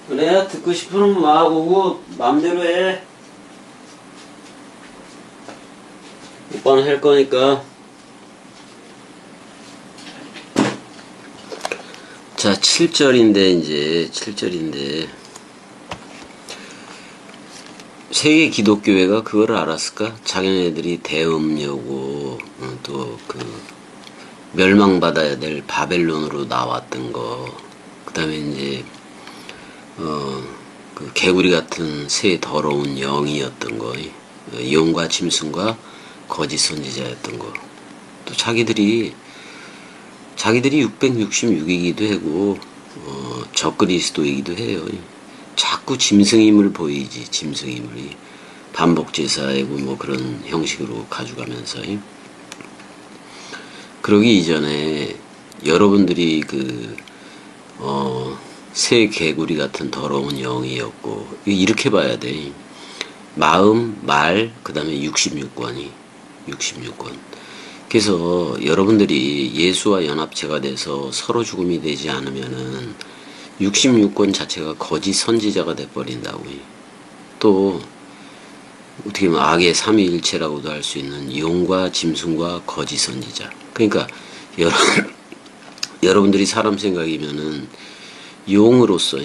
그래, 듣고 싶으면 막 오고 마음대로 해. 오빠는 할 거니까. 자, 7절인데 이제 7절인데 세계 기독교회가 그걸 알았을까? 자기네들이 대음료고 또 그 멸망받아야 될 바벨론으로 나왔던 거, 그 다음에 이제 그 개구리 같은 새 더러운 영이었던 거, 영과 짐승과 거짓 선지자였던 거, 또 자기들이 666이기도 하고 적그리스도이기도 해요. 자꾸 짐승임을 보이지. 짐승임을 반복제사이고 뭐 그런 형식으로 가져가면서. 그러기 이전에 여러분들이 새 개구리 같은 더러운 영이었고, 이렇게 봐야 돼. 마음, 말, 그 다음에 66권이 66권. 그래서 여러분들이 예수와 연합체가 돼서 서로 죽음이 되지 않으면은 66권 자체가 거짓 선지자가 돼버린다고. 또 어떻게 보면 악의 삼위일체라고도 할 수 있는 용과 짐승과 거짓 선지자. 그러니까 여러분들이 사람 생각이면은 용으로서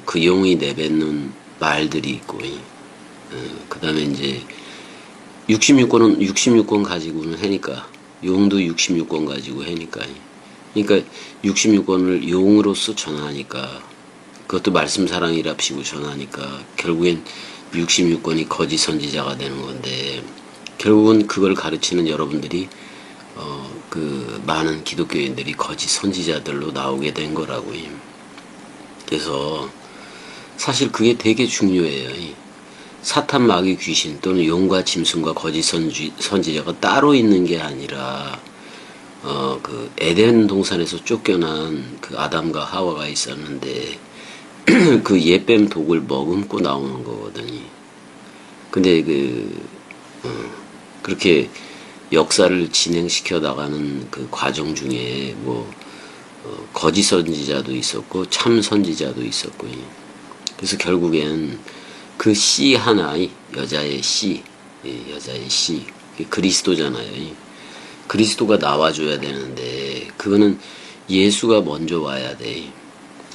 그 용이 내뱉는 말들이 있고, 그 다음에 이제 66권 가지고는 하니까, 용도 66권 가지고 하니까, 그러니까 66권을 용으로서 전하니까, 그것도 말씀 사랑이랍시고 전하니까 결국엔 66권이 거짓 선지자가 되는 건데, 결국은 그걸 가르치는 여러분들이 그 많은 기독교인들이 거짓 선지자들로 나오게 된 거라고요. 그래서 사실 그게 되게 중요해요. 사탄, 마귀, 귀신 또는 용과 짐승과 거짓 선지자가 따로 있는 게 아니라 그 에덴 동산에서 쫓겨난 그 아담과 하와가 있었는데 그 옛뱀 독을 머금고 나오는 거거든요. 근데 그렇게 역사를 진행시켜 나가는 그 과정 중에 뭐 거짓 선지자도 있었고 참 선지자도 있었고, 그래서 결국엔 그 씨 하나, 여자의 씨, 그리스도잖아요. 그리스도가 나와줘야 되는데 그거는 예수가 먼저 와야 돼.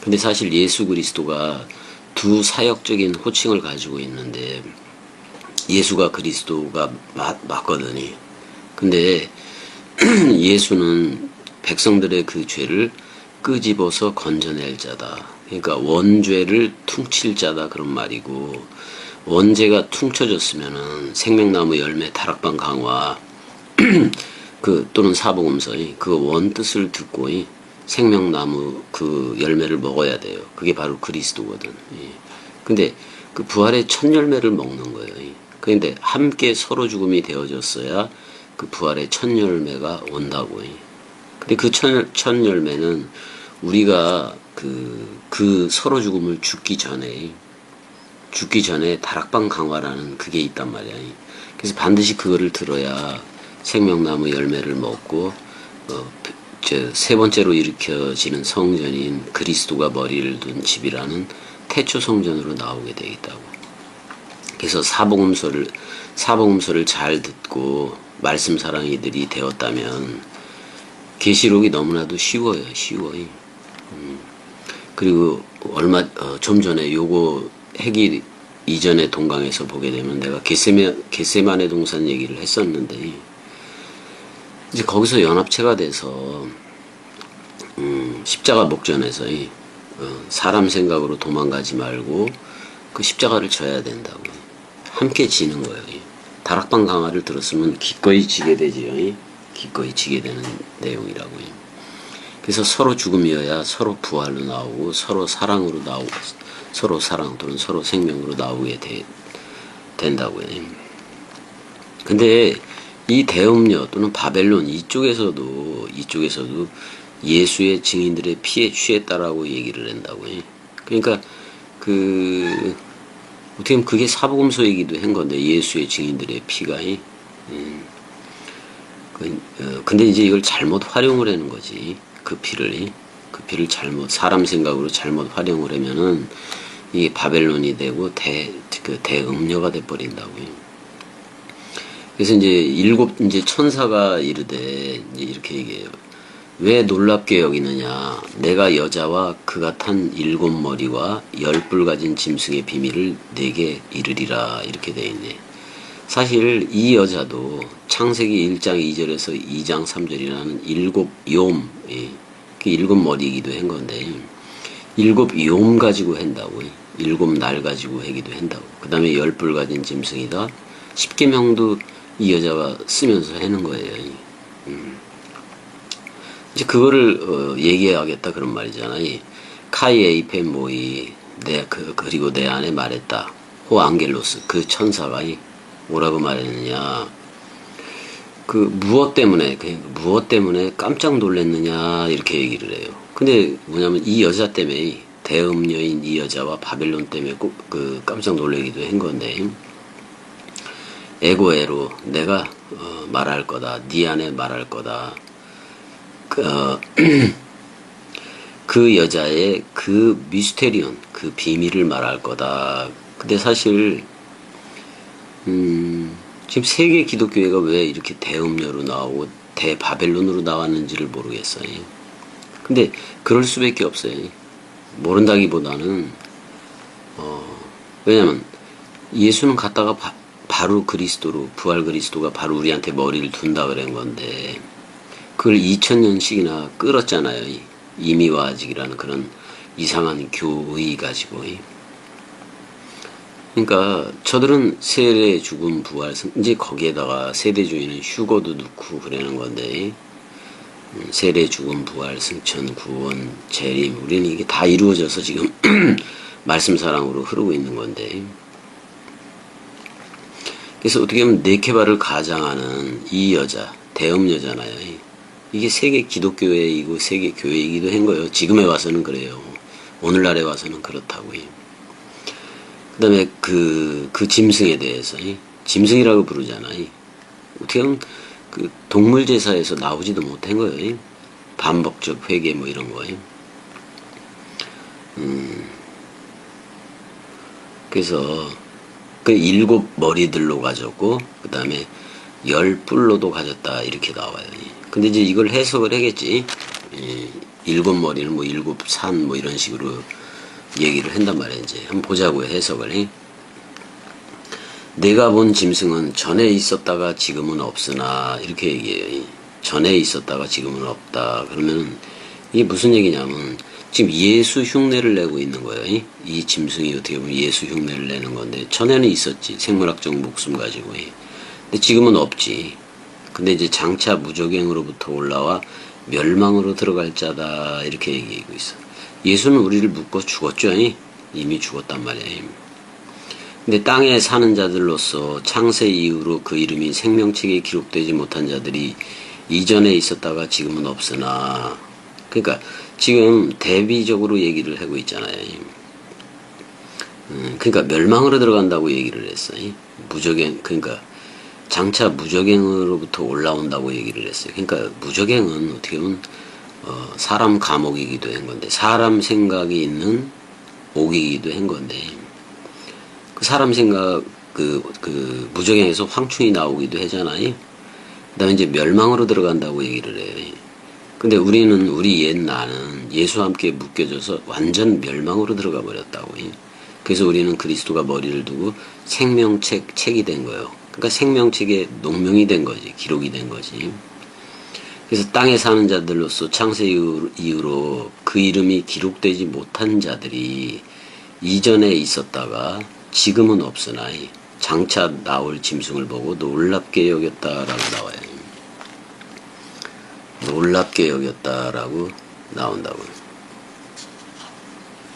근데 사실 예수 그리스도가 두 사역적인 호칭을 가지고 있는데 예수가 그리스도가 맞거든요. 근데 예수는 백성들의 그 죄를 끄집어서 건져낼 자다. 그러니까 원죄를 퉁칠 자다, 그런 말이고, 원죄가 퉁쳐졌으면은 생명나무 열매 다락방 강화 또는 사복음서의 그 원뜻을 듣고 생명나무 그 열매를 먹어야 돼요. 그게 바로 그리스도거든. 근데 그 부활의 첫 열매를 먹는 거예요. 그런데 함께 서로 죽음이 되어졌어야 그 부활의 첫 열매가 온다고. 근데 그 첫 열매는 우리가 그 서로 죽음을 죽기 전에 다락방 강화라는 그게 있단 말이야. 그래서 반드시 그거를 들어야 생명나무 열매를 먹고 세 번째로 일으켜지는 성전인 그리스도가 머리를 둔 집이라는 태초 성전으로 나오게 되어 있다고. 그래서 사복음서를 잘 듣고 말씀 사랑이들이 되었다면 계시록이 너무나도 쉬워요. 그리고 좀 전에 요거 하기 이전에 동강에서 보게 되면 내가 겟세마네 동산 얘기를 했었는데, 이제 거기서 연합체가 돼서 십자가 목전에서 사람 생각으로 도망가지 말고 그 십자가를 져야 된다고. 함께 지는 거예요. 다락방 강화를 들었으면 기꺼이 지게 되지요. 기꺼이 지게 되는 내용이라고요. 그래서 서로 죽음이어야 서로 부활로 나오고 서로 사랑으로 나오고 서로 사랑 또는 서로 생명으로 나오게 된다고요. 근데 이 대음녀 또는 바벨론 이쪽에서도 예수의 증인들의 피에 취했다라고 얘기를 한다고요. 그러니까 어떻게 보면 그게 사복음서이기도 한 건데, 예수의 증인들의 피가. 근데 이제 이걸 잘못 활용을 하는 거지. 그 피를. 그 피를 잘못 사람 생각으로 잘못 활용을 하면은 이게 바벨론이 되고 대음녀가 돼 버린다고요. 그래서 이제 천사가 이르되 이제 이렇게 얘기해요. 왜 놀랍게 여기느냐? 내가 여자와 그가 탄 7머리와 10뿔 가진 짐승의 비밀을 내게 이르리라. 이렇게 돼 있네. 사실 이 여자도 창세기 1장 2절에서 2장 3절이라는 7욤, 그 7머리이기도 한 건데 7욤 가지고 한다고, 7날 가지고 하기도 한다고. 그 다음에 10뿔 가진 짐승이다. 10계명도 이 여자가 쓰면서 하는 거예요. 이제 그거를 얘기해야겠다 그런 말이잖아. 카이 에이펜 모이 그리고 내 안에 말했다. 호 앙겔로스 그 천사가 뭐라고 말했느냐? 무엇 때문에 깜짝 놀랐느냐 이렇게 얘기를 해요. 근데 뭐냐면 이 여자 때문에 대음녀인 이 여자와 바벨론 때문에 꼭 깜짝 놀라기도 한 건데. 에고에로 내가 말할 거다. 네 안에 말할 거다. 그 여자의 그 미스테리온, 그 비밀을 말할 거다. 근데 사실 지금 세계 기독교회가 왜 이렇게 대음녀로 나오고 대바벨론으로 나왔는지를 모르겠어요. 근데 그럴 수밖에 없어요. 모른다기보다는 왜냐면 예수는 갔다가 바로 그리스도로, 부활 그리스도가 바로 우리한테 머리를 둔다 그런 건데 그걸 2000년씩이나 끌었잖아요. 이미와직이라는 그런 이상한 교의 가지고. 그러니까 저들은 세례, 죽음, 부활, 이제 거기에다가 세대주의는 휴거도 넣고 그러는 건데 세례, 죽음, 부활, 승천, 구원, 재림, 우리는 이게 다 이루어져서 지금 말씀 사랑으로 흐르고 있는 건데, 그래서 어떻게 보면 네케바를 가장하는 이 여자, 대음 여자잖아요. 이게 세계 기독교회이고 세계 교회이기도 한 거예요. 지금에 와서는 그래요. 오늘날에 와서는 그렇다고요. 그 다음에 그 짐승에 대해서, 짐승이라고 부르잖아요. 어떻게 보면 동물 제사에서 나오지도 못한 거예요. 반복적 회개 뭐 이런 거예요. 그래서 그 7머리들로 가졌고 그 다음에 10뿔로도 가졌다 이렇게 나와요. 근데 이제 이걸 해석을 하겠지. 7머리는 뭐 7산 뭐 이런 식으로 얘기를 한단 말이야. 이제 한번 보자고요, 해석을. 내가 본 짐승은 전에 있었다가 지금은 없으나 이렇게 얘기해요. 전에 있었다가 지금은 없다. 그러면 이게 무슨 얘기냐면 지금 예수 흉내를 내고 있는 거예요. 이 짐승이 어떻게 보면 예수 흉내를 내는 건데 전에는 있었지. 생물학적 목숨 가지고. 근데 지금은 없지. 근데 이제 장차 무저갱으로부터 올라와 멸망으로 들어갈 자다 이렇게 얘기하고 있어. 예수는 우리를 묶어 죽었죠. 이미 죽었단 말이에요. 근데 땅에 사는 자들로서 창세 이후로 그 이름이 생명책에 기록되지 못한 자들이 이전에 있었다가 지금은 없으나, 그러니까 지금 대비적으로 얘기를 하고 있잖아요. 그러니까 멸망으로 들어간다고 얘기를 했어요. 무저갱, 그러니까 장차 무저갱으로부터 올라온다고 얘기를 했어요. 그러니까 무저갱은 어떻게 보면 사람 감옥이기도 한 건데, 사람 생각이 있는 옥이기도 한 건데, 그 사람 생각 무저갱에서 황충이 나오기도 하잖아요. 그다음에 이제 멸망으로 들어간다고 얘기를 해요. 근데 우리 옛 나는 예수와 함께 묶여져서 완전 멸망으로 들어가 버렸다고. 그래서 우리는 그리스도가 머리를 두고 책이 된 거예요. 그러니까 생명책에 농명이 된 거지, 기록이 된 거지. 그래서 땅에 사는 자들로서 창세 이후로 그 이름이 기록되지 못한 자들이 이전에 있었다가 지금은 없으나 장차 나올 짐승을 보고 놀랍게 여겼다라고 나와요. 놀랍게 여겼다라고 나온다고요.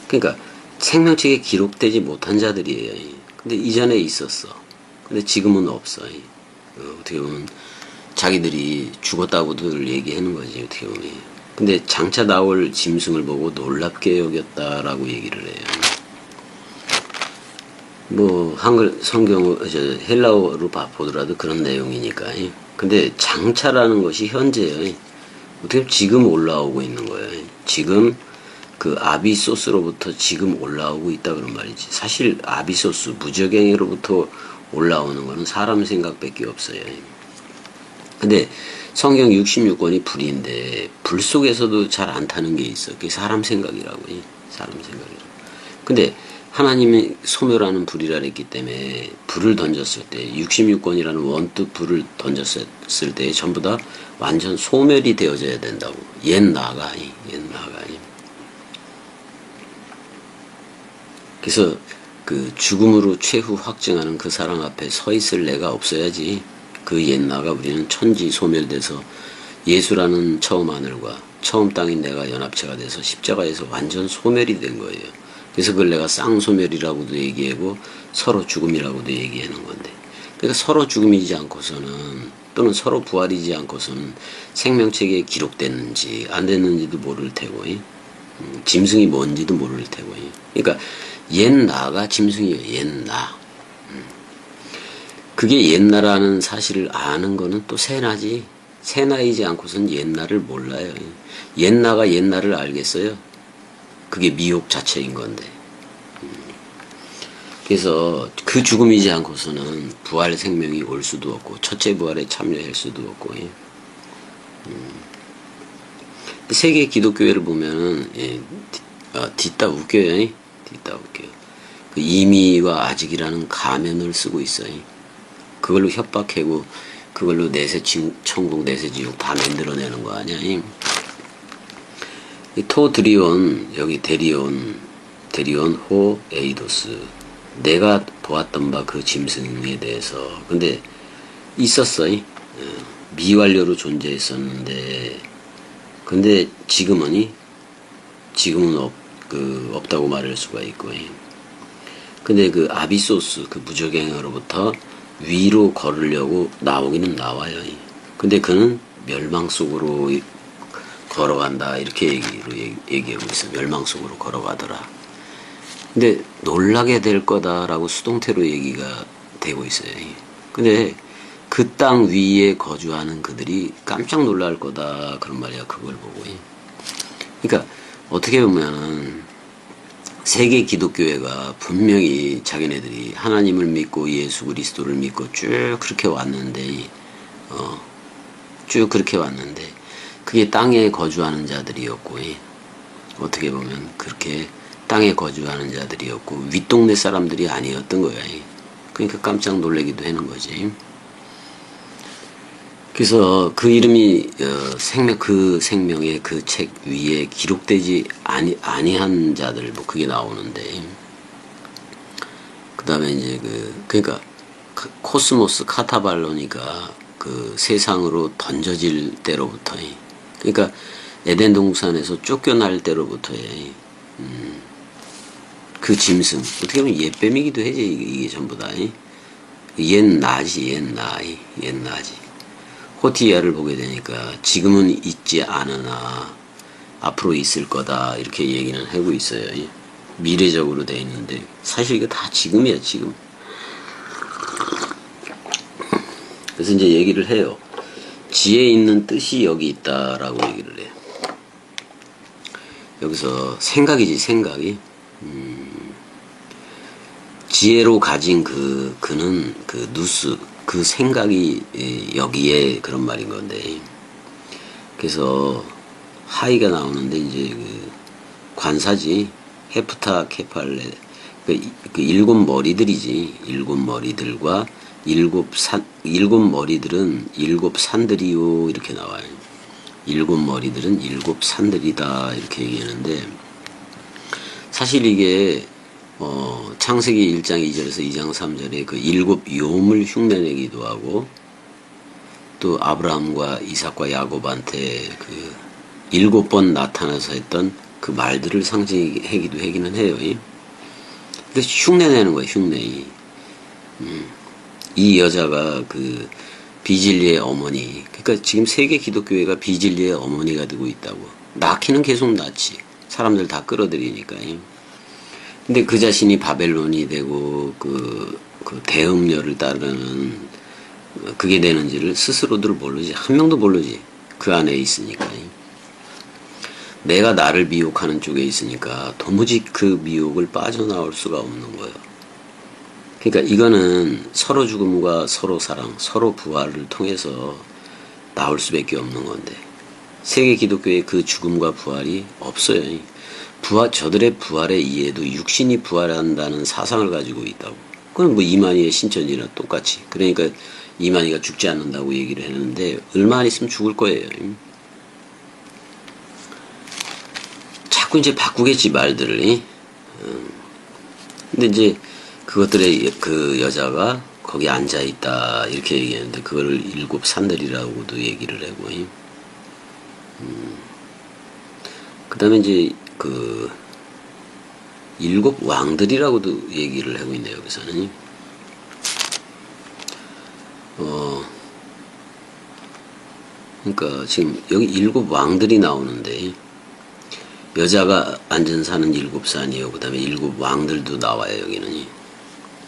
그러니까 생명책에 기록되지 못한 자들이에요. 근데 이전에 있었어. 근데 지금은 없어. 어떻게 보면 자기들이 죽었다고들 얘기하는 거지, 어떻게 보면. 근데 장차 나올 짐승을 보고 놀랍게 여겼다라고 얘기를 해요. 뭐 한글 성경 헬라어로 보더라도 그런 내용이니까. 근데 장차라는 것이 현재예요. 어떻게 지금 올라오고 있는 거예요. 지금 그 아비소스로부터 지금 올라오고 있다 그런 말이지. 사실 아비소스 무적행위로부터 올라오는 거는 사람 생각밖에 없어요. 근데 성경 66권이 불인데 불 속에서도 잘 안 타는 게 있어. 그게 사람 생각이라고. 사람 생각이라고. 근데 하나님이 소멸하는 불이라 했기 때문에 불을 던졌을 때 66권이라는 원뜻 불을 던졌을 때 전부 다 완전 소멸이 되어져야 된다고. 옛 나가. 그래서 그 죽음으로 최후 확증하는 그 사랑 앞에 서 있을 내가 없어야지. 그 옛나가 우리는 천지 소멸돼서 예수라는 처음 하늘과 처음 땅인 내가 연합체가 돼서 십자가에서 완전 소멸이 된 거예요. 그래서 그걸 내가 쌍소멸이라고도 얘기하고 서로 죽음이라고도 얘기하는 건데, 그러니까 서로 죽음이지 않고서는 또는 서로 부활이지 않고서는 생명책에 기록됐는지 안 됐는지도 모를 테고, 짐승이 뭔지도 모를 테고. 그러니까 옛 나가 짐승이에요. 옛 나. 그게 옛나라는 사실을 아는 거는 또 새나지. 새나이지 않고선 옛날을 몰라요. 옛나가 옛날을 알겠어요? 그게 미혹 자체인 건데. 그래서 그 죽음이지 않고서는 부활 생명이 올 수도 없고 첫째 부활에 참여할 수도 없고. 세계 기독교회를 보면은 뒤따 웃겨요. 뒤따 웃겨요. 그 이미와 아직이라는 가면을 쓰고 있어요. 그걸로 협박하고 그걸로 내세 천국 내세 지옥 다 만들어내는 거 아니야. 이 토드리온 여기 데리온 호 에이도스 내가 보았던 바 그 짐승에 대해서 근데 있었어. 미완료로 존재했었는데 근데 지금은 없다고 말할 수가 있고. 근데 그 아비소스 그 무적행으로부터 위로 걸으려고 나오기는 나와요. 근데 그는 멸망 속으로 걸어간다 이렇게 얘기하고 있어. 멸망 속으로 걸어가더라. 근데 놀라게 될 거다라고 수동태로 얘기가 되고 있어요. 근데 그 땅 위에 거주하는 그들이 깜짝 놀랄 거다 그런 말이야. 그걸 보고. 그러니까 어떻게 보면은 세계 기독교회가 분명히 자기네들이 하나님을 믿고 예수 그리스도를 믿고 쭉 그렇게 왔는데, 그게 땅에 거주하는 자들이었고, 어떻게 보면 그렇게 땅에 거주하는 자들이었고, 윗동네 사람들이 아니었던 거야. 그러니까 깜짝 놀라기도 하는 거지. 그래서 그 이름이 그 생명의 그 책 위에 기록되지 아니한 자들 뭐 그게 나오는데 그다음에 이제 그러니까 코스모스 카타발로니까 그 세상으로 던져질 때로부터 그러니까 에덴 동산에서 쫓겨날 때로부터의 그 짐승 어떻게 보면 옛뱀이기도 하지 이게 전부 다 옛나지 옛나지 호티야를 보게 되니까 지금은 있지 않으나 앞으로 있을 거다 이렇게 얘기는 하고 있어요. 미래적으로 돼 있는데 사실 이거 다 지금이야 지금. 그래서 이제 얘기를 해요. 지혜 있는 뜻이 여기 있다라고 얘기를 해요. 여기서 생각이지 생각이. 지혜로 가진 그는 그 누스 그 생각이 여기에 그런 말인 건데 그래서 하이가 나오는데 이제 그 관사지 헤프타 케팔레 그 일곱 머리들이지 일곱 머리들과 일곱 머리들은 일곱 산들이요 이렇게 나와요. 일곱 머리들은 일곱 산들이다 이렇게 얘기하는데 사실 이게 창세기 1장 2절에서 2장 3절에 그 일곱 요물 흉내내기도 하고 또 아브라함과 이삭과 야곱한테 그 7번 나타나서 했던 그 말들을 상징하기도 하기는 해요. 그래서 흉내내는 거예요. 흉내. 이 여자가 그 비질리의 어머니 그러니까 지금 세계 기독교회가 비질리의 어머니가 되고 있다고. 낳기는 계속 낳지. 사람들 다 끌어들이니까. 근데 그 자신이 바벨론이 되고 그 대음녀를 따르는 그게 되는지를 스스로들 모르지. 한 명도 모르지. 그 안에 있으니까. 내가 나를 미혹하는 쪽에 있으니까 도무지 그 미혹을 빠져나올 수가 없는 거예요. 그러니까 이거는 서로 죽음과 서로 사랑, 서로 부활을 통해서 나올 수밖에 없는 건데 세계 기독교의 그 죽음과 부활이 없어요. 저들의 부활의 이해도 육신이 부활한다는 사상을 가지고 있다고. 그건 뭐 이만희의 신천지나 똑같이. 그러니까 이만희가 죽지 않는다고 얘기를 했는데 얼마 안 있으면 죽을 거예요. 자꾸 이제 바꾸겠지 말들을. 근데 이제 그것들의 그 여자가 거기 앉아 있다 이렇게 얘기했는데 그거를 일곱 산들이라고도 얘기를 하고. 그다음에 이제 그 일곱 왕들이라고도 얘기를 하고 있네요. 여기서는 그러니까 지금 여기 일곱 왕들이 나오는데 여자가 앉은 산은 일곱 산이요. 그다음에 일곱 왕들도 나와요. 여기는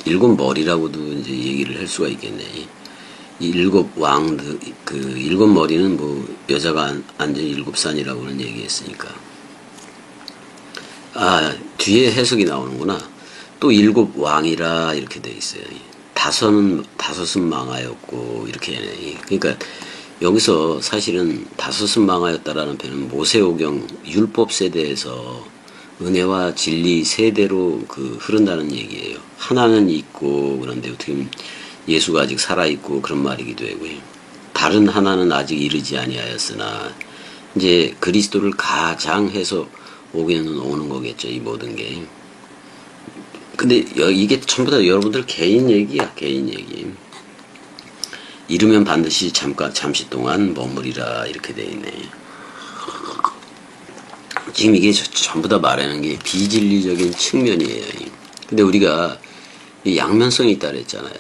일곱 머리라고도 이제 얘기를 할 수가 있겠네. 이 일곱 왕들 그 일곱 머리는 뭐 여자가 앉은 일곱 산이라고는 얘기했으니까. 아, 뒤에 해석이 나오는구나. 또 일곱 왕이라 이렇게 돼 있어요. 다섯은 망하였고 이렇게 해요. 그러니까 여기서 사실은 다섯은 망하였다라는 표현은 모세오경 율법 세대에서 은혜와 진리 세대로 그 흐른다는 얘기예요. 하나는 있고 그런데 어떻게 보면 예수가 아직 살아있고 그런 말이기도 하고요. 다른 하나는 아직 이르지 아니하였으나 이제 그리스도를 가장 해서 오기는 오는 거겠죠. 이 모든 게. 근데 이게 전부 다 여러분들 개인 얘기야. 개인 얘기. 이르면 반드시 잠시 동안 머무리라 이렇게 돼 있네. 지금 이게 전부 다 말하는 게 비진리적인 측면이에요. 근데 우리가 양면성이 있다 그랬잖아요.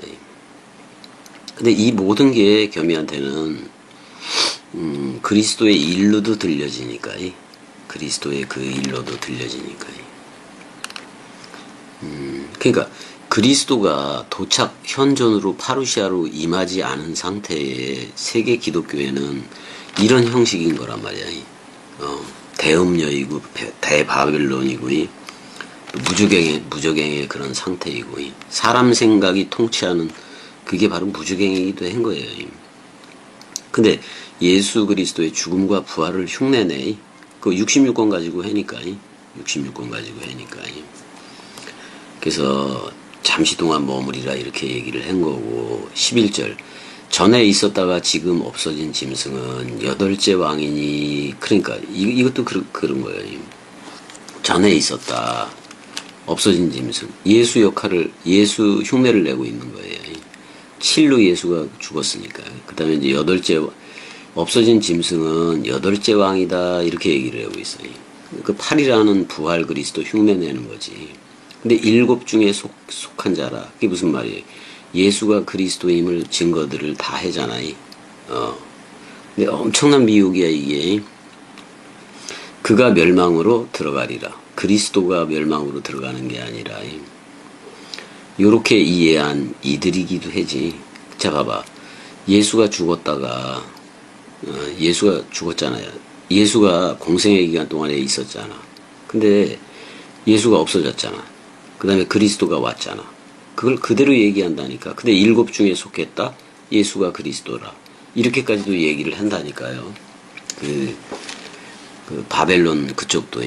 근데 이 모든 게 겸이한테는 그리스도의 일로도 들려지니까. 그리스도의 그 일로도 들려지니까. 그러니까 그리스도가 도착 현존으로 파루시아로 임하지 않은 상태의 세계 기독교회는 이런 형식인 거란 말이야. 대음녀이고 대바벨론이고 무적행의 그런 상태이고 사람 생각이 통치하는 그게 바로 무적행이기도 한 거예요. 근데 예수 그리스도의 죽음과 부활을 흉내내. 그 66권 가지고 하니까. 66권 가지고 하니까. 그래서 잠시 동안 머무리라 이렇게 얘기를 한 거고 11절 전에 있었다가 지금 없어진 짐승은 여덟째 왕이니 그러니까 이것도 그런 거예요. 전에 있었다 없어진 짐승 예수 역할을 예수 흉내를 내고 있는 거예요. 실로 예수가 죽었으니까. 그 다음에 이제 없어진 짐승은 여덟째 왕이다 이렇게 얘기를 하고 있어요. 그 8이라는 부활 그리스도 흉내 내는 거지. 근데 일곱 중에 속한 자라. 그게 무슨 말이에요? 예수가 그리스도임을 증거들을 다 해잖아요. 근데 엄청난 미혹이야 이게. 그가 멸망으로 들어가리라. 그리스도가 멸망으로 들어가는 게 아니라 요렇게 이해한 이들이기도 하지. 자 봐봐. 예수가 죽었다가 예수가 죽었잖아요. 예수가 공생의 기간 동안에 있었잖아. 근데 예수가 없어졌잖아. 그 다음에 그리스도가 왔잖아. 그걸 그대로 얘기한다니까. 근데 일곱 중에 속했다? 예수가 그리스도라. 이렇게까지도 얘기를 한다니까요. 그 바벨론 그쪽도,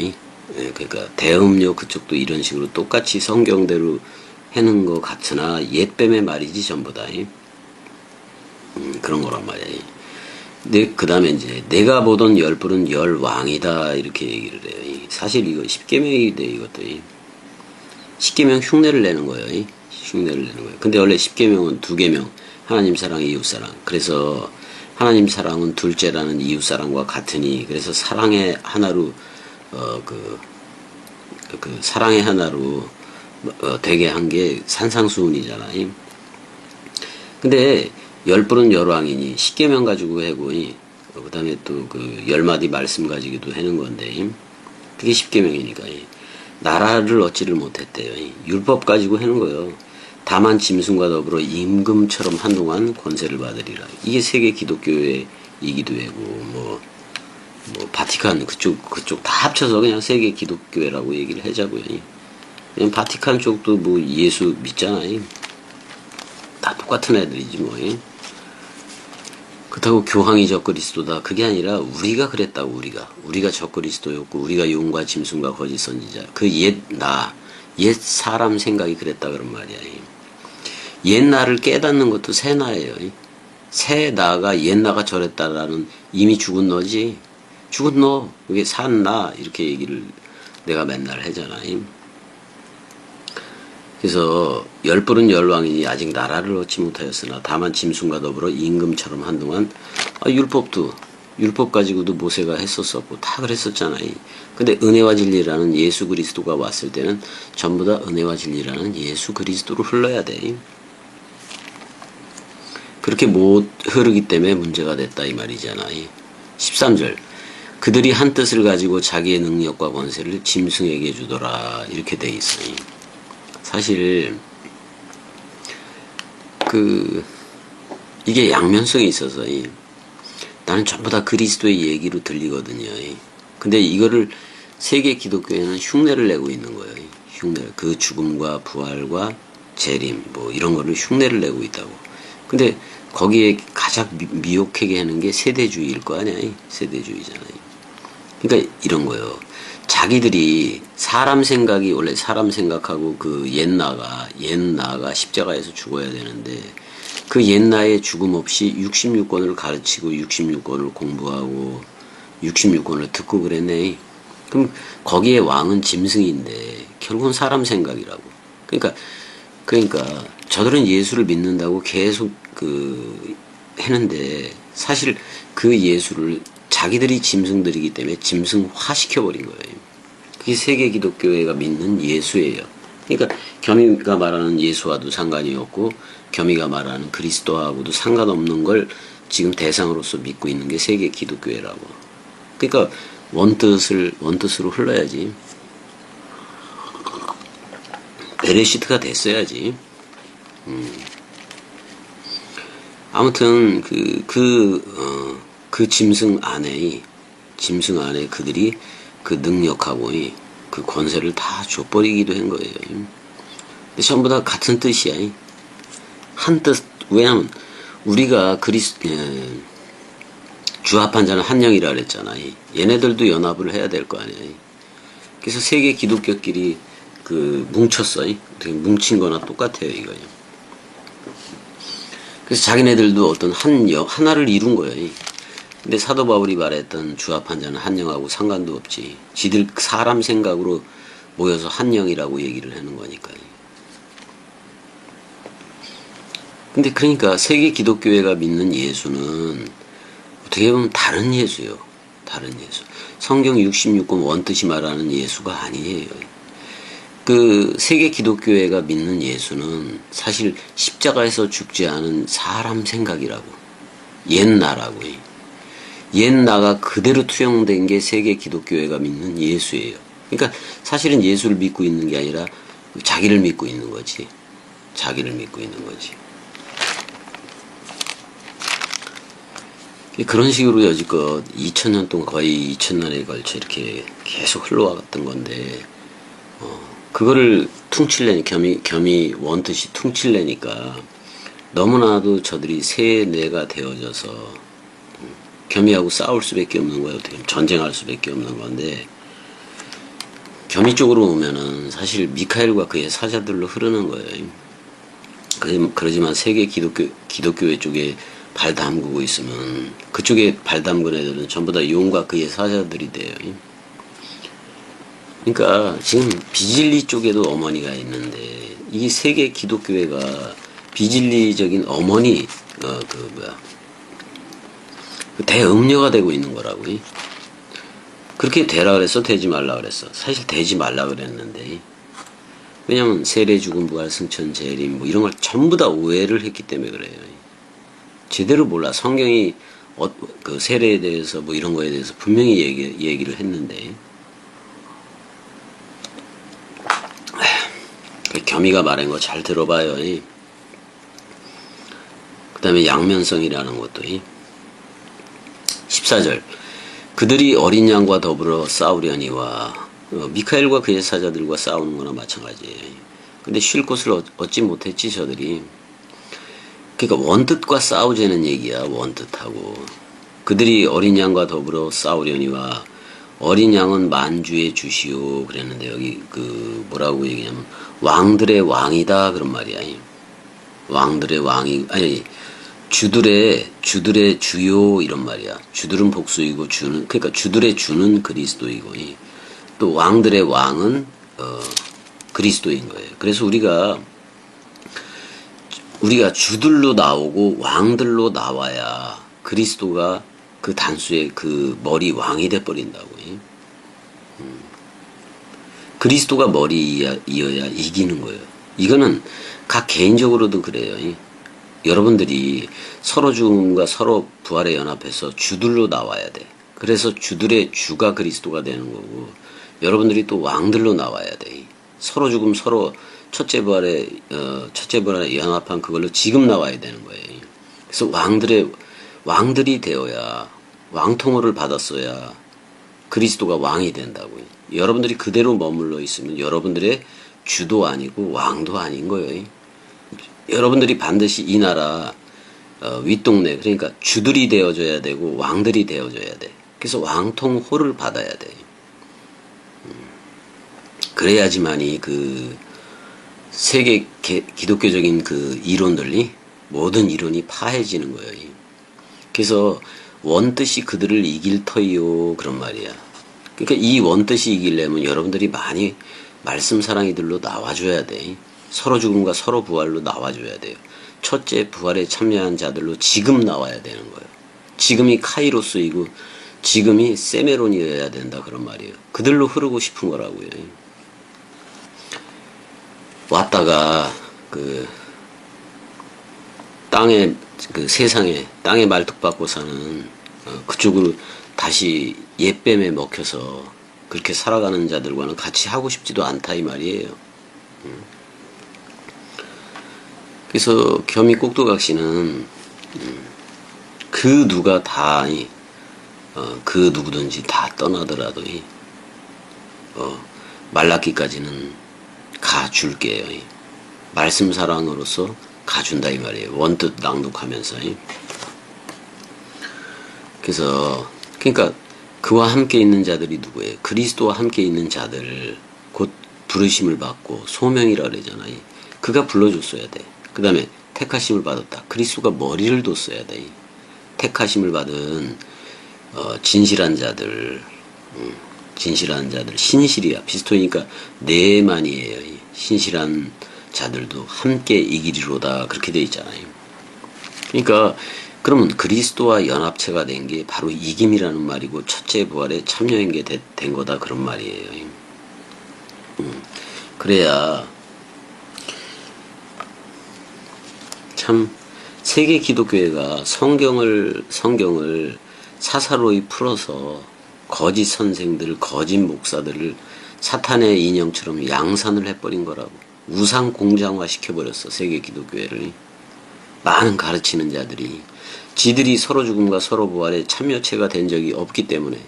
그러니까 대음료 그쪽도 이런 식으로 똑같이 성경대로 해는 것 같으나 옛뱀의 말이지 전부 다. 그런 거란 말이야. 그 다음에 이제 내가 보던 열불은 열왕이다 이렇게 얘기를 해요. 사실 이거 십계명이 돼 이것도. 십계명 흉내를 내는 거예요. 흉내를 내는 거예요. 근데 원래 십계명은 두 계명. 하나님 사랑, 이웃 사랑. 그래서 하나님 사랑은 둘째라는 이웃 사랑과 같으니 그래서 사랑의 하나로 사랑의 하나로 되게 한 게 산상수훈이잖아요. 근데 열불은 열왕이니 십계명 가지고 하고 그 다음에 또 그 열마디 말씀 가지고도 하는 건데 그게 십계명이니까. 나라를 얻지를 못했대요. 율법 가지고 하는 거예요. 다만 짐승과 더불어 임금처럼 한동안 권세를 받으리라. 이게 세계 기독교의 이기도 하고 뭐 뭐 바티칸 그쪽 다 합쳐서 그냥 세계 기독교회라고 얘기를 하자고요. 그냥 바티칸 쪽도 뭐 예수 믿잖아요. 다 똑같은 애들이지 뭐. 그렇다고 교황이 적그리스도다 그게 아니라 우리가 그랬다고. 우리가 적그리스도였고 우리가 용과 짐승과 거짓 선지자 그 옛 사람 생각이 그랬다 그런 말이야. 옛 나를 깨닫는 것도 새 나예요. 새 나가 옛 나가 저랬다라는 이미 죽은 너지. 죽은 너 그게 산 나 이렇게 얘기를 내가 맨날 하잖아. 그래서 열불은 열왕이니 아직 나라를 얻지 못하였으나 다만 짐승과 더불어 임금처럼 한동안 율법 가지고도 모세가 했었었고 다 그랬었잖아요. 근데 은혜와 진리라는 예수 그리스도가 왔을 때는 전부 다 은혜와 진리라는 예수 그리스도로 흘러야 돼. 그렇게 못 흐르기 때문에 문제가 됐다 이 말이잖아. 13절 그들이 한 뜻을 가지고 자기의 능력과 권세를 짐승에게 주더라 이렇게 돼 있어요. 사실 이게 양면성이 있어서 나는 전부 다 그리스도의 얘기로 들리거든요. 근데 이거를 세계 기독교에는 흉내를 내고 있는 거예요. 그 죽음과 부활과 재림 뭐 이런 거를 흉내를 내고 있다고. 근데 거기에 가장 미혹하게 하는 게 세대주의일 거 아니야. 세대주의잖아요. 그러니까 이런 거예요. 자기들이 사람 생각이 원래 사람 생각하고 그 옛나가 십자가에서 죽어야 되는데 그 옛나의 죽음 없이 66권을 가르치고 66권을 공부하고 66권을 듣고 그랬네. 그럼 거기에 왕은 짐승인데 결국은 사람 생각이라고. 그러니까 저들은 예수를 믿는다고 계속 했는데 사실 그 예수를 자기들이 짐승들이기 때문에 짐승화 시켜버린 거예요. 그게 세계 기독교회가 믿는 예수예요. 그러니까 겸이가 말하는 예수와도 상관이 없고 겸이가 말하는 그리스도하고도 상관없는 걸 지금 대상으로서 믿고 있는 게 세계 기독교회라고. 그러니까 원뜻으로 흘러야지. 베레시트가 됐어야지. 아무튼 그 짐승 안에 그들이 그 능력하고 그 권세를 다 줘버리기도 한 거예요. 근데 전부 다 같은 뜻이야. 한 뜻. 왜냐면 우리가 주합한 자는 한 영이라 그랬잖아. 얘네들도 연합을 해야 될 거 아니야. 그래서 세계 기독교끼리 뭉쳤어. 어떻게 뭉친 거나 똑같아요, 이거. 그래서 자기네들도 어떤 하나를 이룬 거예요. 근데 사도 바울이 말했던 주합한 자는 한 영하고 상관도 없지. 지들 사람 생각으로 모여서 한 영이라고 얘기를 하는 거니까요. 근데 그러니까 세계 기독교회가 믿는 예수는 어떻게 보면 다른 예수요. 다른 예수. 성경 66권 원뜻이 말하는 예수가 아니에요. 그 세계 기독교회가 믿는 예수는 사실 십자가에서 죽지 않은 사람 생각이라고. 옛나라고. 옛나가 그대로 투영된 게 세계 기독교회가 믿는 예수예요. 그러니까 사실은 예수를 믿고 있는 게 아니라 자기를 믿고 있는 거지. 자기를 믿고 있는 거지. 그런 식으로 여지껏 2000년 동안 거의 2000년에 걸쳐 이렇게 계속 흘러왔던 건데 그거를 겸이 원뜻이 퉁칠래니까 너무나도 저들이 세뇌가 되어져서 겸이하고 싸울 수밖에 없는 거예요. 어떻게 보면 전쟁할 수밖에 없는 건데 겸이 쪽으로 오면은 사실 미카엘과 그의 사자들로 흐르는 거예요. 그러지만 세계 기독교회 쪽에 발 담그고 있으면 그쪽에 발 담근 애들은 전부 다 용과 그의 사자들이 돼요. 그러니까 지금 비진리 쪽에도 어머니가 있는데 이 세계 기독교회가 비진리적인 어머니 대음녀가 되고 있는 거라고. 그렇게 되라 그랬어? 되지 말라 그랬어? 사실 되지 말라 그랬는데 왜냐면 세례 죽음 부활 승천 재림 뭐 이런 걸 전부 다 오해를 했기 때문에 그래요. 제대로 몰라. 성경이 그 세례에 대해서 뭐 이런 거에 대해서 분명히 얘기를 했는데 겸이가 말한 거 잘 들어봐요. 그 다음에 양면성이라는 것도 14절 그들이 어린 양과 더불어 싸우려니와 미카엘과 그의 사자들과 싸우는 거나 마찬가지예요. 근데 쉴 곳을 얻지 못했지 저들이. 그러니까 원뜻과 싸우자는 얘기야. 원뜻하고. 그들이 어린 양과 더불어 싸우려니와 어린 양은 만주의 주시오 그랬는데 여기 그 뭐라고 얘기냐면 왕들의 왕이다 그런 말이야. 왕들의 왕이 아니 주들의 주요 이런 말이야. 주들은 복수이고 주는 그러니까 주들의 주는 그리스도이고 또 왕들의 왕은 그리스도인 거예요. 그래서 우리가 주들로 나오고 왕들로 나와야 그리스도가 그 단수의 그 머리 왕이 돼 버린다고. 그리스도가 머리이어야 이기는 거예요. 이거는 각 개인적으로도 그래요. 여러분들이 서로 죽음과 서로 부활에 연합해서 주들로 나와야 돼. 그래서 주들의 주가 그리스도가 되는 거고 여러분들이 또 왕들로 나와야 돼. 서로 죽음 서로 첫째 부활에 연합한 그걸로 지금 나와야 되는 거예요. 그래서 왕들이 되어야 왕통호를 받았어야 그리스도가 왕이 된다고요. 여러분들이 그대로 머물러 있으면 여러분들의 주도 아니고 왕도 아닌 거예요. 여러분들이 반드시 이 나라 윗동네 그러니까 주들이 되어줘야 되고 왕들이 되어줘야 돼. 그래서 왕통호를 받아야 돼. 그래야지만이 그 세계 기독교적인 그 이론들이 모든 이론이 파해지는 거예요. 그래서 원뜻이 그들을 이길 터이요 그런 말이야. 그러니까 이 원뜻이 이기려면 여러분들이 많이 말씀 사랑이들로 나와줘야 돼. 서로 죽음과 서로 부활로 나와줘야 돼요. 첫째 부활에 참여한 자들로 지금 나와야 되는 거예요. 지금이 카이로스이고 지금이 세메론이어야 된다 그런 말이에요. 그들로 흐르고 싶은 거라고요. 왔다가 그 땅에 그 세상에 땅에 말뚝박고 사는 그쪽으로 다시 옛뱀에 먹혀서 그렇게 살아가는 자들과는 같이 하고 싶지도 않다 이 말이에요. 그래서 겸이 꼭두각시는 그 누가 다 그 누구든지 다 떠나더라도 말라기까지는 가줄게요. 말씀 사랑으로서 가준다 이 말이에요. 원뜻 낭독하면서. 그래서 그러니까 그와 함께 있는 자들이 누구예요? 그리스도와 함께 있는 자들 곧 부르심을 받고 소명이라 그러잖아요. 그가 불러줬어야 돼. 그 다음에 택하심을 받았다. 그리스도가 머리를 뒀어야 돼. 택하심을 받은 진실한 자들 신실이야. 비스토니까 네만이에요. 신실한 자들도 함께 이기리로다 그렇게 돼 있잖아요. 그러니까 그러면 그리스도와 연합체가 된 게 바로 이김이라는 말이고 첫째 부활에 참여한 게 된 거다 그런 말이에요. 그래야 참 세계 기독교회가 성경을 사사로이 풀어서 거짓 선생들, 거짓 목사들을 사탄의 인형처럼 양산을 해버린 거라고. 우상 공장화 시켜버렸어, 세계 기독교회를. 많은 가르치는 자들이 지들이 서로 죽음과 서로 부활에 참여체가 된 적이 없기 때문에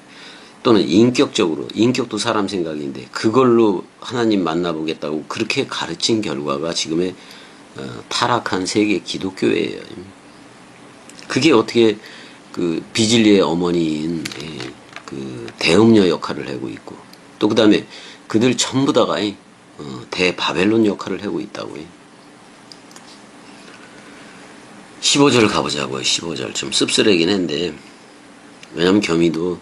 또는 인격도 사람 생각인데 그걸로 하나님 만나보겠다고 그렇게 가르친 결과가 지금의 타락한 세계 기독교회예요. 그게 어떻게 그 비진리의 어머니인 그 대음녀 역할을 하고 있고 또 그 다음에 그들 전부 다가 대바벨론 역할을 하고 있다고요. 15절 가보자고요. 15절 좀 씁쓸하긴 한데 왜냐면 겸이도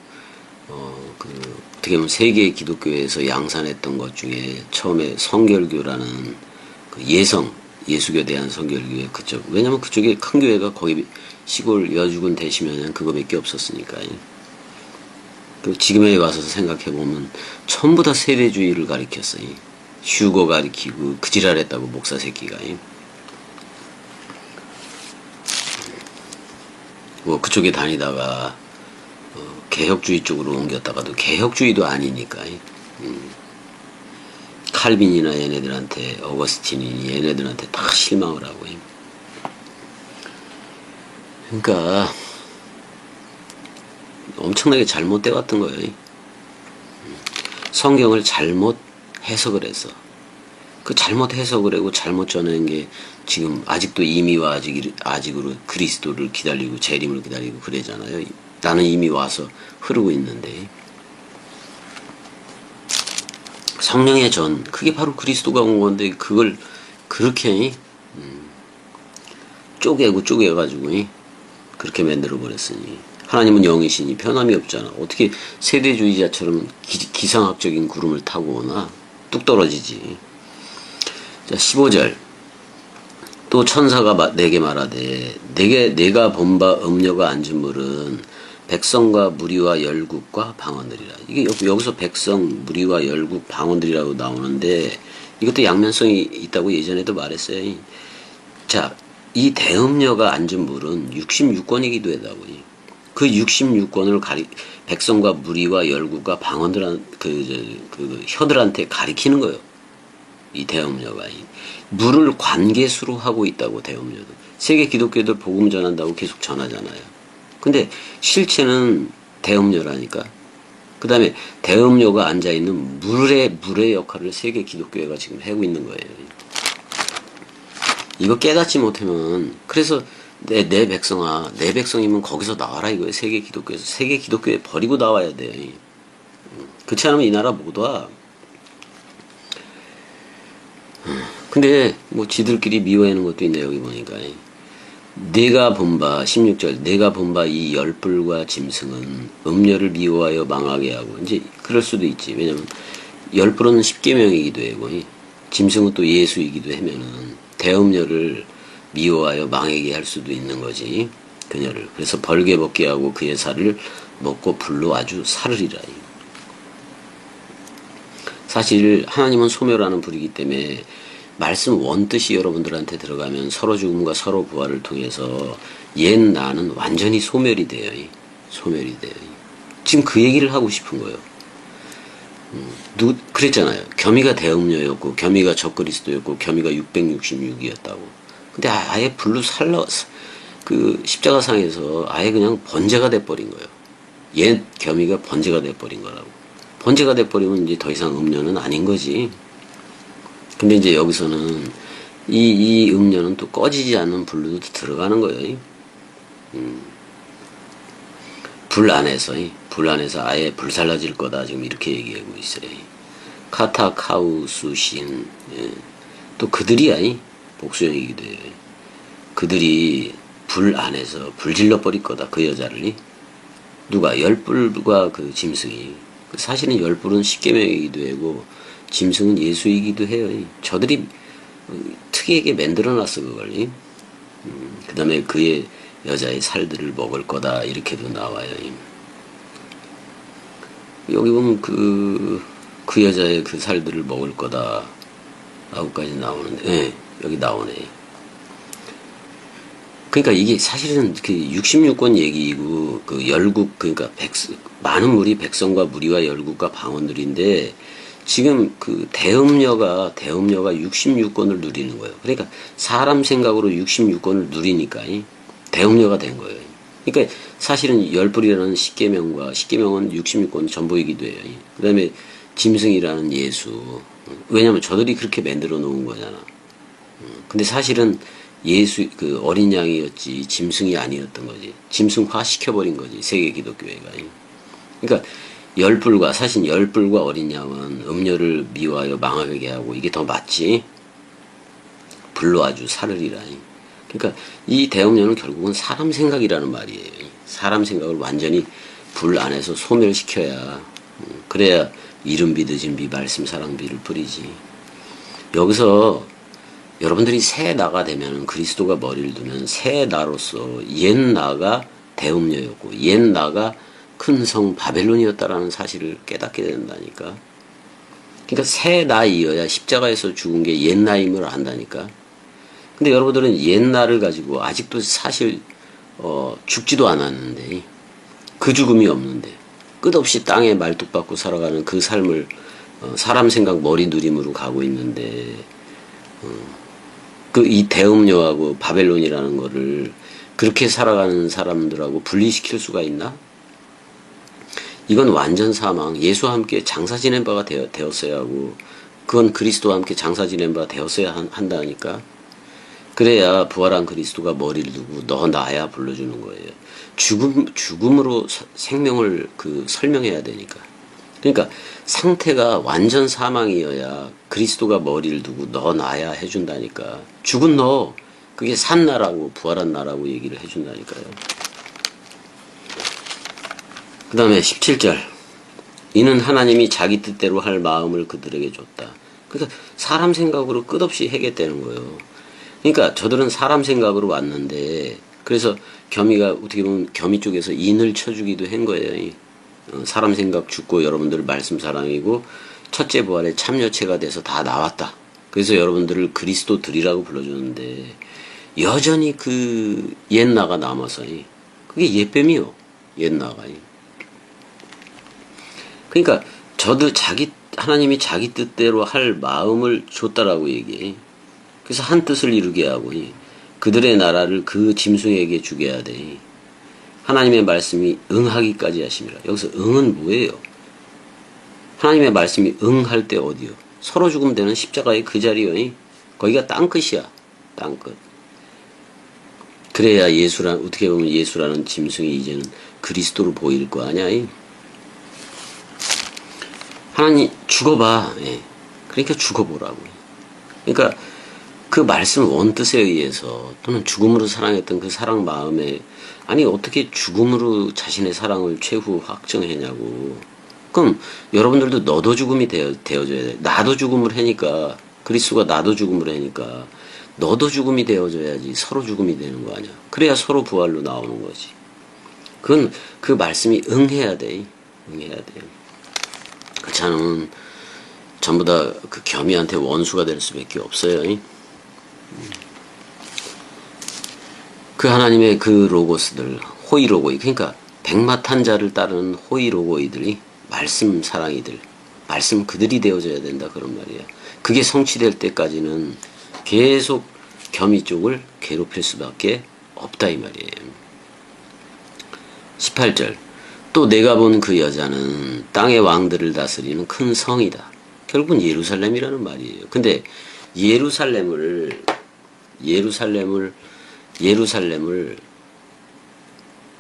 어떻게 보면 세계 기독교에서 양산했던 것 중에 처음에 성결교라는 그 예수교 대한 성결교회 그쪽 왜냐면 그쪽에 큰 교회가 거기 시골 여주군 대시면 그거밖에 없었으니까. 그 지금에 와서 생각해보면 전부 다 세대주의를 가리켰어요. 휴거 가리키고 그 지랄했다고 목사 새끼가. 뭐 그쪽에 다니다가 개혁주의 쪽으로 옮겼다가도 개혁주의도 아니니까. 칼빈이나 얘네들한테 어거스틴이니 얘네들한테 다 실망을 하고. 그러니까 엄청나게 잘못돼 왔던 거예요. 성경을 잘못 해석을 해서 그 잘못 해석을 하고 잘못 전하는 게 지금 아직도 이미와 아직으로 그리스도를 기다리고 재림을 기다리고 그러잖아요. 나는 이미 와서 흐르고 있는데 성령의 전 그게 바로 그리스도가 온 건데 그걸 그렇게 쪼개가지고 그렇게 만들어 버렸으니 하나님은 영이시니 변함이 없잖아. 어떻게 세대주의자처럼 기상학적인 구름을 타고 오나? 뚝 떨어지지. 자, 15절. 또 천사가 내게 말하되 내가 본 바 음녀가 앉은 물은 백성과 무리와 열국과 방언들이라. 이게 여기서 백성, 무리와 열국, 방언들이라고 나오는데 이것도 양면성이 있다고 예전에도 말했어요. 자, 이 대음녀가 앉은 물은 66권이기도 하다고. 그 66권을 백성과 무리와 열국과 방언들한 그 혀들한테 가리키는 거예요. 이 대음녀가 물을 관계수로 하고 있다고. 대음녀도 세계 기독교들 복음 전한다고 계속 전하잖아요. 근데 실체는 대음녀라니까. 그 다음에 대음녀가 앉아있는 물의 역할을 세계 기독교회가 지금 하고 있는 거예요. 이거 깨닫지 못하면 그래서 내 백성아, 내 백성이면 거기서 나와라 이거예요. 세계 기독교에서. 세계 기독교회 버리고 나와야 돼. 그렇지 않으면 이 나라 못 와. 근데 뭐 지들끼리 미워하는 것도 있네. 여기 보니까 내가 본바 16절 내가 본바 이 열불과 짐승은 음녀를 미워하여 망하게 하고. 이제 그럴 수도 있지. 왜냐면 열불은 십계명이기도 하고 짐승은 또 예수이기도 하면은 대음녀를 미워하여 망하게 할 수도 있는 거지. 그녀를. 그래서 벌게 먹게 하고 그의 살을 먹고 불로 아주 사르리라. 사실 하나님은 소멸하는 불이기 때문에 말씀 원뜻이 여러분들한테 들어가면 서로 죽음과 서로 부활을 통해서 옛 나는 완전히 소멸이 돼요. 소멸이 돼요. 지금 그 얘기를 하고 싶은 거예요. 그랬잖아요. 겸이가 대음녀였고 겸이가 적그리스도였고 겸이가 666이었다고. 근데 아예 불로 그 십자가상에서 아예 그냥 번제가 돼버린 거예요. 옛 겸이가 번제가 돼버린 거라고. 번제가 돼버리면 이제 더 이상 음녀는 아닌 거지. 근데 이제 여기서는 이 음녀는 또 꺼지지 않는 불로도 들어가는 거예요. 불 안에서 아예 불살라질 거다 지금 이렇게 얘기하고 있어요. 카타카우수신. 또 그들이야. 복수형이기도 해요. 그들이 불 안에서 불질러 버릴 거다. 그 여자를. 누가? 열불과 그 짐승이. 사실은 열불은 십계명이기도 하고 짐승은 예수이기도 해요. 저들이 특이하게 만들어놨어 그걸. 그 다음에 그의 여자의 살들을 먹을 거다 이렇게도 나와요. 여기 보면 그 여자의 그 살들을 먹을 거다 라고까지 나오는데 여기 나오네. 그러니까 이게 사실은 그 66권 얘기이고 그 열국 그러니까 많은 무리 백성과 무리와 열국과 방언들인데 지금 그 대음녀가 66권을 누리는 거예요. 그러니까 사람 생각으로 66권을 누리니까 대음녀가 된 거예요. 그러니까 사실은 열불이라는 십계명과 십계명은 66권 전부이기도 해요. 그 다음에 짐승이라는 예수. 왜냐면 저들이 그렇게 만들어 놓은 거잖아. 근데 사실은 예수 그 어린 양이었지 짐승이 아니었던 거지. 짐승화 시켜버린 거지 세계 기독교회가. 그러니까 사실 열불과 어린 양은 음녀를 미워하여 망하게 하고 이게 더 맞지. 불로 아주 사르리라. 그러니까 이 대음녀는 결국은 사람 생각이라는 말이에요. 사람 생각을 완전히 불 안에서 소멸시켜야 그래야 이른비 늦은비 말씀 사랑비를 뿌리지. 여기서 여러분들이 새 나가 되면 그리스도가 머리를 두면 새 나로서 옛 나가 대음녀였고 옛 나가 큰 성 바벨론이었다라는 사실을 깨닫게 된다니까. 그러니까 새 나이어야 십자가에서 죽은 게 옛 나임을 안다니까. 근데 여러분들은 옛 나를 가지고 아직도 사실 죽지도 않았는데 그 죽음이 없는데 끝없이 땅에 말뚝박고 살아가는 그 삶을 사람 생각 머리 누림으로 가고 있는데 그 이 대음녀하고 바벨론이라는 거를 그렇게 살아가는 사람들하고 분리시킬 수가 있나? 이건 완전 사망. 예수와 함께 장사 지낸 바가 되었어야 하고, 그건 그리스도와 함께 장사 지낸 바가 되었어야 한다니까. 그래야 부활한 그리스도가 머리를 두고 너 나야 불러주는 거예요. 죽음으로 생명을 설명해야 되니까. 그러니까 상태가 완전 사망이어야 그리스도가 머리를 두고 너 나야 해준다니까. 죽은 너, 그게 산 나라고 부활한 나라고 얘기를 해준다니까요. 그 다음에 17절. 이는 하나님이 자기 뜻대로 할 마음을 그들에게 줬다. 그러니까 사람 생각으로 끝없이 해겠다는 거예요. 그러니까 저들은 사람 생각으로 왔는데, 그래서 겸이가 어떻게 보면 겸이 쪽에서 인을 쳐주기도 한 거예요. 사람 생각 죽고 여러분들 말씀 사랑이고 첫째 부활에 참여체가 돼서 다 나왔다. 그래서 여러분들을 그리스도들이라고 불러주는데 여전히 그 옛나가 남아서 그게 옛뱀이요. 옛나가. 그러니까 저도 하나님이 자기 뜻대로 할 마음을 줬다라고 얘기해. 그래서 한 뜻을 이루게 하고 그들의 나라를 그 짐승에게 주게 하되 하나님의 말씀이 응하기까지 하심이라. 여기서 응은 뭐예요? 하나님의 말씀이 응할 때 어디요? 서로 죽으면 되는 십자가의 그 자리요. 거기가 땅끝이야. 땅끝. 그래야 어떻게 보면 예수라는 짐승이 이제는 그리스도로 보일 거 아니야. 하나님 죽어봐. 그러니까 죽어보라고. 그러니까 그 말씀 원뜻에 의해서 또는 죽음으로 사랑했던 그 사랑 마음에 아니 어떻게 죽음으로 자신의 사랑을 최후 확정했냐고. 그럼 여러분들도 너도 죽음이 되어줘야 돼. 나도 죽음을 하니까 그리스도가 나도 죽음을 하니까 너도 죽음이 되어줘야지 서로 죽음이 되는 거 아니야. 그래야 서로 부활로 나오는 거지. 그건 그 말씀이 응해야 돼. 응해야 돼. 그렇지 않으면 전부 다 그 겸이한테 원수가 될 수밖에 없어요. 그 하나님의 그 로고스들, 호이로고이, 그러니까 백마탄자를 따르는 호이로고이들이 말씀 사랑이들, 말씀 그들이 되어져야 된다 그런 말이야. 그게 성취될 때까지는 계속 겸이 쪽을 괴롭힐 수밖에 없다 이 말이에요. 18절. 또 내가 본 그 여자는 땅의 왕들을 다스리는 큰 성이다. 결국은 예루살렘이라는 말이에요. 근데 예루살렘을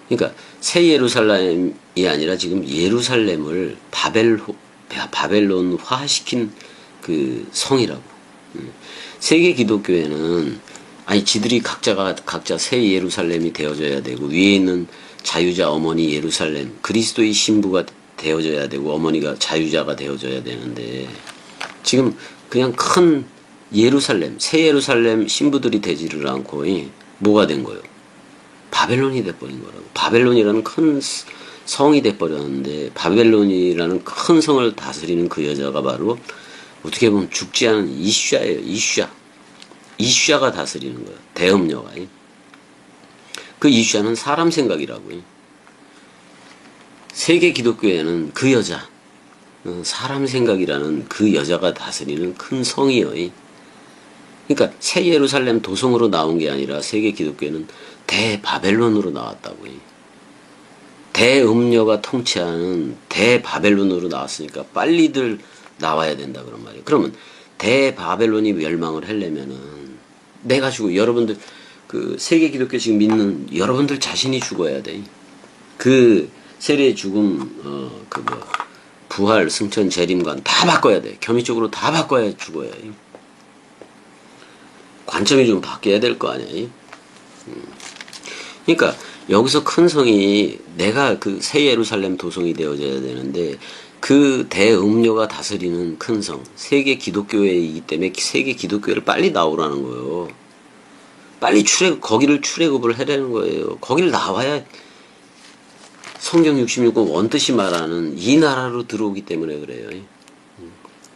그러니까 새 예루살렘이 아니라 지금 예루살렘을 바벨론화시킨 그 성이라고. 세계 기독교회는 아니 지들이 각자 새 예루살렘이 되어져야 되고 위에 있는 자유자 어머니 예루살렘 그리스도의 신부가 되어져야 되고 어머니가 자유자가 되어져야 되는데 지금 그냥 큰 예루살렘 새 예루살렘 신부들이 되지를 않고 뭐가 된 거예요? 바벨론이 돼버린 거라고. 바벨론이라는 큰 성이 돼버렸는데 바벨론이라는 큰 성을 다스리는 그 여자가 바로 어떻게 보면 죽지 않은 이슈아예요. 이슈아가 다스리는 거예요. 대음녀가. 그 이슈아는 사람 생각이라고요. 세계 기독교에는 그 여자 사람 생각이라는 그 여자가 다스리는 큰 성이요. 그러니까 새 예루살렘 도성으로 나온 게 아니라 세계 기독교는 대바벨론으로 나왔다고요. 대음녀가 통치하는 대바벨론으로 나왔으니까 빨리들 나와야 된다 그런 말이에요. 그러면 대바벨론이 멸망을 하려면은 내가 죽고 여러분들 그 세계 기독교 지금 믿는 여러분들 자신이 죽어야 돼. 그 세례 죽음 부활 승천 재림관 다 바꿔야 돼. 겸이적으로 다 바꿔야 죽어야 해. 관점이 좀 바뀌어야 될 거 아니야. 그러니까 여기서 큰 성이 내가 그 새 예루살렘 도성이 되어져야 되는데 그 대음료가 다스리는 큰 성 세계 기독교회이기 때문에 세계 기독교회를 빨리 나오라는 거예요. 빨리 거기를 출애굽을 해라는 거예요. 거기를 나와야 성경 66권 원뜻이 말하는 이 나라로 들어오기 때문에 그래요.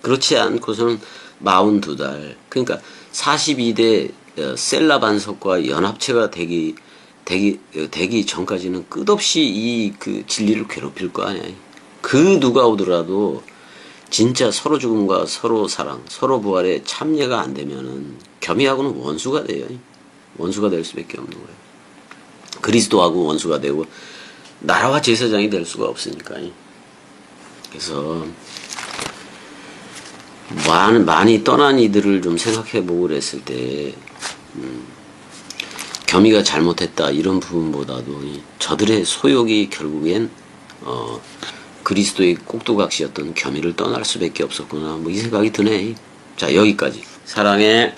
그렇지 않고서는 42달 그러니까 42대 셀라 반석과 연합체가 되기 전까지는 끝없이 그 진리를 괴롭힐 거 아니야. 그 누가 오더라도 진짜 서로 죽음과 서로 사랑, 서로 부활에 참여가 안 되면은 겸이하고는 원수가 돼요. 원수가 될 수밖에 없는 거예요. 그리스도하고 원수가 되고 나라와 제사장이 될 수가 없으니까. 그래서 많이 떠난 이들을 좀 생각해보고 그랬을 때 겸이가 잘못했다 이런 부분보다도 저들의 소욕이 결국엔 그리스도의 꼭두각시였던 겸이를 떠날 수밖에 없었구나 뭐 이 생각이 드네. 자 여기까지. 사랑해.